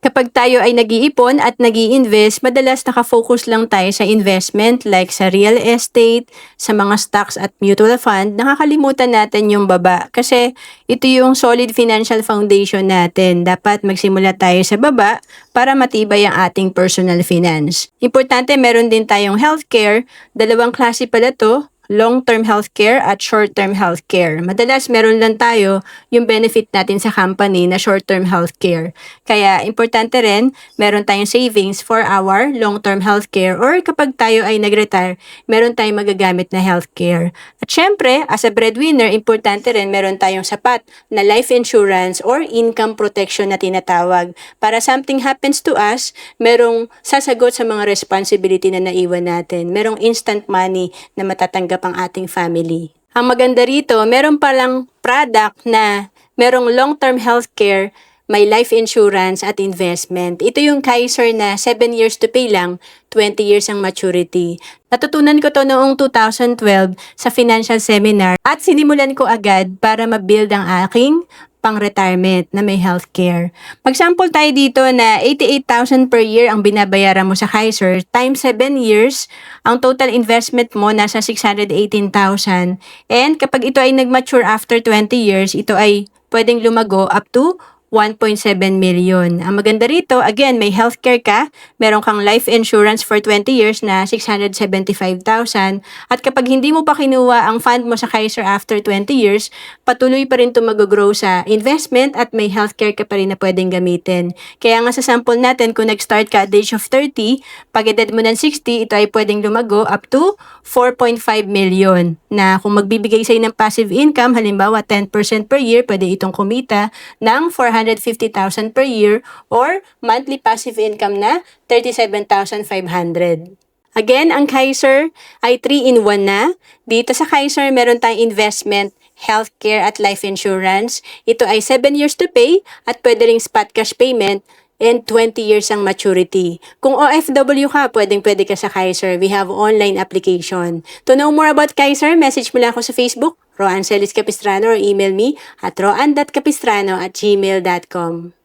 Kapag tayo ay nag-iipon at nag-i-invest, madalas nakafocus lang tayo sa investment like sa real estate, sa mga stocks at mutual fund, nakakalimutan natin yung baba. Kasi ito yung solid financial foundation natin. Dapat magsimula tayo sa baba para matibay ang ating personal finance. Importante, meron din tayong healthcare. Dalawang klase pala to, long-term healthcare at short-term healthcare. Madalas meron lang tayo yung benefit natin sa company na short-term healthcare. Kaya importante rin, meron tayong savings for our long-term healthcare or kapag tayo ay nag-retire, meron tayong magagamit na healthcare. At syempre, as a breadwinner, importante rin meron tayong sapat na life insurance or income protection na tinatawag. Para something happens to us, merong sasagot sa mga responsibility na naiwan natin. Merong instant money na matatanggap ang ating family. Ang maganda rito, meron palang product na merong long-term healthcare, may life insurance at investment. Ito yung Kaiser na 7 years to pay lang, 20 years ang maturity. Natutunan ko to noong 2012 sa financial seminar at sinimulan ko agad para ma-build ang aking pang-retirement na may healthcare. Mag-sample tayo dito na 88,000 per year ang binabayaran mo sa Kaiser times 7 years, ang total investment mo nasa 618,000. And kapag ito ay nag-mature after 20 years, ito ay pwedeng lumago up to 1.7 million. Ang maganda rito, again, may healthcare ka, meron kang life insurance for 20 years na 675,000 at kapag hindi mo pa kinuha ang fund mo sa Kaiser after 20 years, patuloy pa rin ito mag-grow sa investment at may healthcare ka pa rin na pwedeng gamitin. Kaya nga sa sample natin, kung nag-start ka at the age of 30, pag edad mo ng 60, ito ay pwedeng lumago up to 4.5 million na kung magbibigay sa'yo ng passive income, halimbawa 10% per year, pwede itong kumita ng 450,000 per year or monthly passive income na 37,500. Again, ang Kaiser ay 3-in-1 na. Dito sa Kaiser, meron tayong investment, healthcare at life insurance. Ito ay 7 years to pay at pwede ring spot cash payment and 20 years ang maturity. Kung OFW ka, pwede ka sa Kaiser. We have online application. To know more about Kaiser, message mo lang ako sa Facebook, Roan Celis Capistrano, or email me at roan.capistrano@gmail.com.